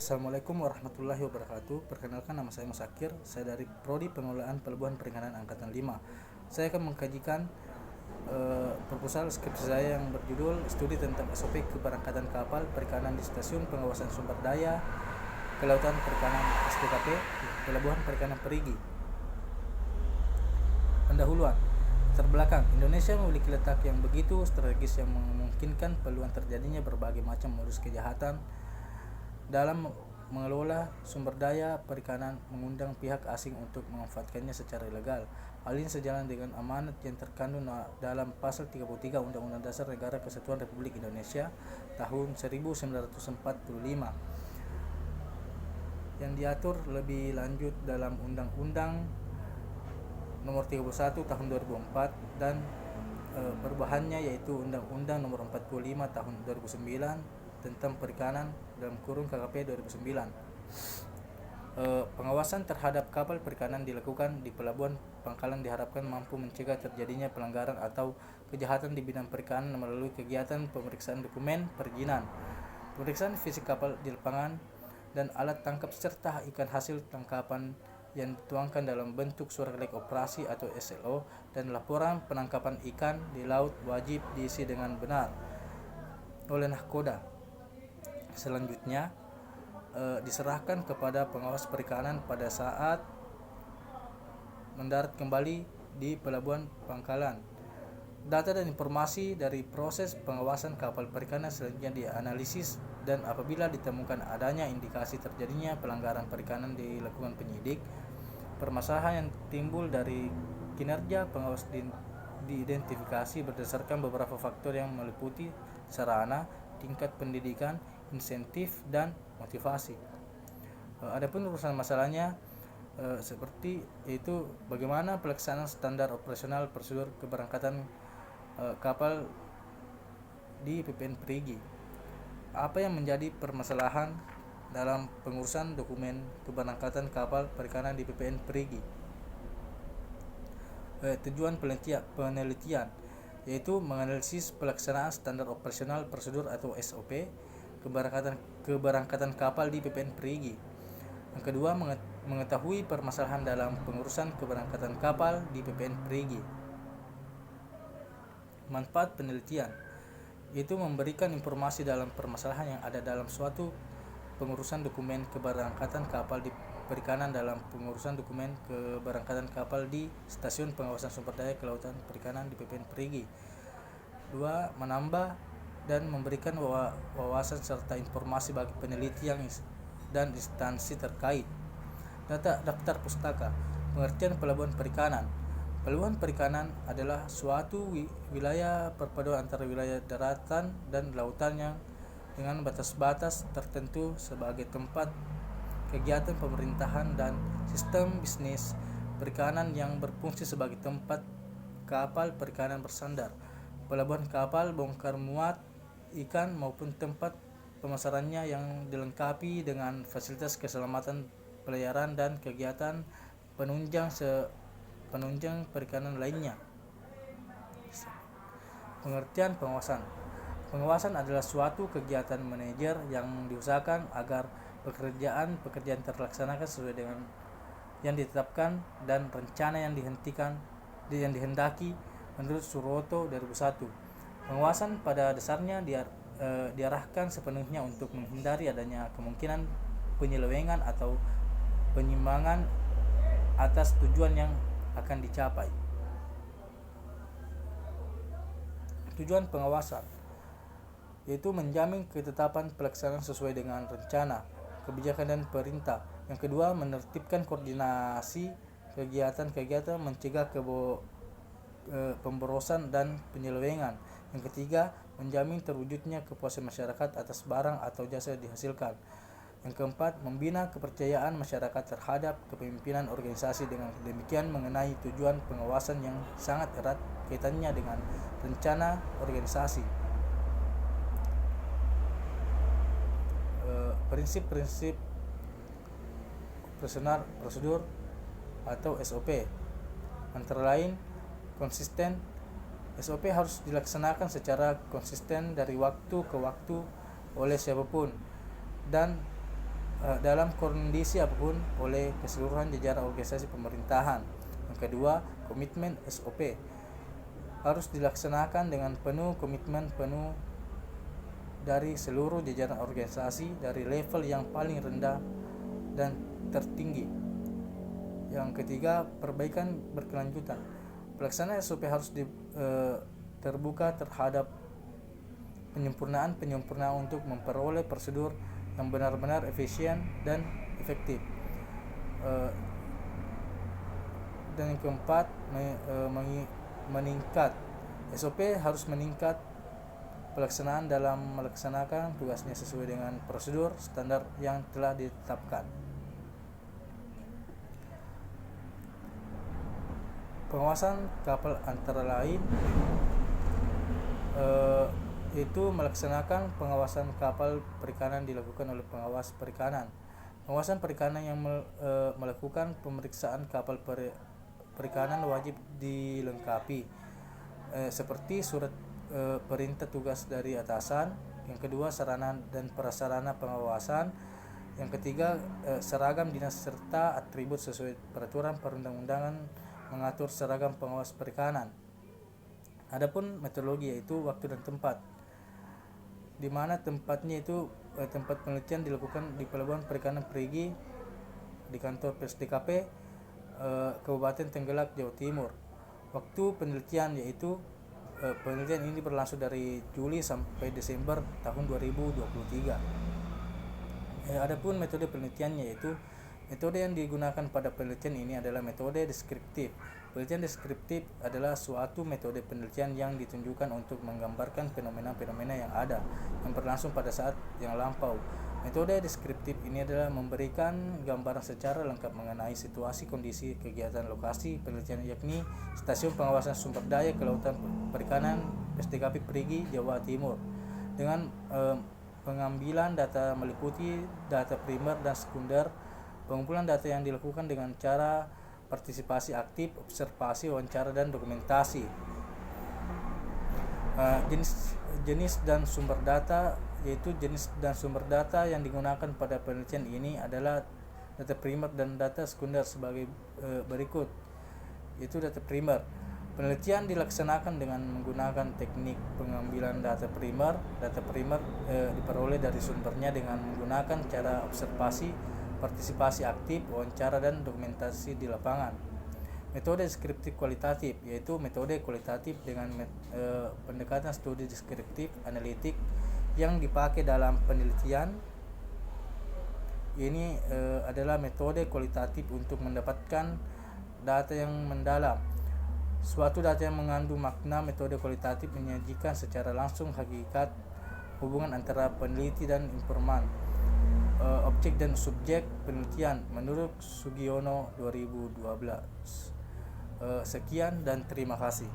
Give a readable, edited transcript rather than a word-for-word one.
Assalamualaikum warahmatullahi wabarakatuh. Perkenalkan, nama saya Musakir. Saya dari Prodi Pengelolaan Pelabuhan Perikanan Angkatan 5. Saya akan mengkajikan proposal skripsi saya yang berjudul Studi tentang SOP Keberangkatan Kapal Perikanan di Stasiun Pengawasan Sumber Daya Kelautan Perikanan SPKP Pelabuhan Perikanan Perigi. Pendahuluan. Terbelakang, Indonesia memiliki letak yang begitu strategis yang memungkinkan peluang terjadinya berbagai macam modus kejahatan dalam mengelola sumber daya perikanan, mengundang pihak asing untuk memanfaatkannya secara ilegal. Hal ini sejalan dengan amanat yang terkandung dalam pasal 33 Undang-Undang Dasar Negara Kesatuan Republik Indonesia tahun 1945 yang diatur lebih lanjut dalam Undang-Undang Nomor 31 Tahun 2004 dan perubahannya, yaitu Undang-Undang Nomor 45 Tahun 2009 tentang perikanan (KKP 2009). Pengawasan terhadap kapal perikanan dilakukan di pelabuhan pangkalan diharapkan mampu mencegah terjadinya pelanggaran atau kejahatan di bidang perikanan melalui kegiatan pemeriksaan dokumen perizinan, pemeriksaan fisik kapal di lapangan dan alat tangkap serta ikan hasil tangkapan yang dituangkan dalam bentuk surat lek operasi atau SLO, dan laporan penangkapan ikan di laut wajib diisi dengan benar oleh nahkoda. Selanjutnya diserahkan kepada pengawas perikanan pada saat mendarat kembali di pelabuhan pangkalan. Data dan informasi dari proses pengawasan kapal perikanan selanjutnya dianalisis, dan apabila ditemukan adanya indikasi terjadinya pelanggaran perikanan dilakukan penyidik. Permasalahan yang timbul dari kinerja pengawas diidentifikasi berdasarkan beberapa faktor yang meliputi sarana, tingkat pendidikan, insentif, dan motivasi. Adapun urusan masalahnya seperti itu, bagaimana pelaksanaan standar operasional prosedur keberangkatan kapal di PPN Perigi. Apa yang menjadi permasalahan dalam pengurusan dokumen keberangkatan kapal perikanan di PPN Perigi? Tujuan penelitian yaitu menganalisis pelaksanaan standar operasional prosedur atau SOP keberangkatan kapal di PPN Perigi. Yang kedua, mengetahui permasalahan dalam pengurusan keberangkatan kapal di PPN Perigi. Manfaat penelitian yaitu memberikan informasi dalam permasalahan yang ada dalam suatu pengurusan dokumen keberangkatan kapal di perikanan dalam pengurusan dokumen keberangkatan kapal di Stasiun Pengawasan Sumber Daya Kelautan Perikanan di PPN Perigi. 2. Menambah dan memberikan wawasan serta informasi bagi peneliti dan instansi terkait. Daftar pustaka. Pengertian pelabuhan perikanan. Pelabuhan perikanan adalah suatu wilayah perpaduan antara wilayah daratan dan lautan yang dengan batas-batas tertentu sebagai tempat kegiatan pemerintahan dan sistem bisnis perikanan yang berfungsi sebagai tempat kapal perikanan bersandar, pelabuhan kapal bongkar muat ikan maupun tempat pemasarannya yang dilengkapi dengan fasilitas keselamatan pelayaran dan kegiatan penunjang perikanan lainnya. Pengertian pengawasan. Pengawasan adalah suatu kegiatan manajer yang diusahakan agar pekerjaan terlaksanakan sesuai dengan yang ditetapkan dan rencana yang dihendaki menurut Suroto 2001. Pengawasan pada dasarnya diarahkan sepenuhnya untuk menghindari adanya kemungkinan penyelewengan atau penyimpangan atas tujuan yang akan dicapai. Tujuan pengawasan yaitu menjamin ketetapan pelaksanaan sesuai dengan rencana, kebijakan, dan perintah. Yang kedua, menertibkan koordinasi kegiatan-kegiatan mencegah pemborosan dan penyelewengan. Yang ketiga, menjamin terwujudnya kepuasan masyarakat atas barang atau jasa dihasilkan. Yang keempat, membina kepercayaan masyarakat terhadap kepemimpinan organisasi. Dengan demikian mengenai tujuan pengawasan yang sangat erat kaitannya dengan rencana organisasi. Prinsip-prinsip prosedur atau SOP antara lain konsisten. SOP harus dilaksanakan secara konsisten dari waktu ke waktu oleh siapapun dan dalam kondisi apapun oleh keseluruhan jajaran organisasi pemerintahan. Yang kedua, komitmen SOP harus dilaksanakan dengan penuh komitmen penuh dari seluruh jajaran organisasi dari level yang paling rendah dan tertinggi. Yang ketiga, perbaikan berkelanjutan. Pelaksanaan SOP harus terbuka terhadap penyempurnaan untuk memperoleh prosedur yang benar-benar efisien dan efektif. Dan yang keempat, meningkat. SOP harus meningkat pelaksanaan dalam melaksanakan tugasnya sesuai dengan prosedur standar yang telah ditetapkan. Pengawasan kapal antara lain itu melaksanakan pengawasan kapal perikanan dilakukan oleh pengawas perikanan. Pengawasan perikanan yang melakukan pemeriksaan kapal perikanan wajib dilengkapi seperti surat perintah tugas dari atasan. Yang kedua, sarana dan prasarana pengawasan. Yang ketiga, seragam dinas serta atribut sesuai peraturan perundang-undangan mengatur seragam pengawas perikanan. Adapun metodologi yaitu waktu dan tempat, di mana tempatnya itu tempat penelitian dilakukan di Pelabuhan Perikanan Perigi di kantor PSDKP Kabupaten Tenggelak, Jawa Timur. Waktu penelitian yaitu penelitian ini berlangsung dari Juli sampai Desember tahun 2023. Adapun metode penelitiannya yaitu metode yang digunakan pada penelitian ini adalah metode deskriptif. Penelitian deskriptif adalah suatu metode penelitian yang ditunjukkan untuk menggambarkan fenomena-fenomena yang ada yang berlangsung pada saat yang lampau. Metode deskriptif ini adalah memberikan gambaran secara lengkap mengenai situasi, kondisi, kegiatan, lokasi penelitian, yakni Stasiun Pengawasan Sumber Daya Kelautan Perikanan SDKP Perigi, Jawa Timur, dengan pengambilan data meliputi data primer dan sekunder. Pengumpulan data yang dilakukan dengan cara partisipasi aktif, observasi, wawancara, dan dokumentasi. Jenis dan sumber data, yaitu jenis dan sumber data yang digunakan pada penelitian ini adalah data primer dan data sekunder sebagai berikut. Yaitu data primer. Penelitian dilaksanakan dengan menggunakan teknik pengambilan data primer. Data primer diperoleh dari sumbernya dengan menggunakan cara observasi, partisipasi aktif, wawancara, dan dokumentasi di lapangan. Metode deskriptif kualitatif, yaitu metode kualitatif dengan pendekatan studi deskriptif analitik yang dipakai dalam penelitian. Ini adalah metode kualitatif untuk mendapatkan data yang mendalam. Suatu data yang mengandung makna. Metode kualitatif menyajikan secara langsung hakikat hubungan antara peneliti dan informan, objek dan subjek penelitian menurut Sugiono 2012. Sekian dan terima kasih.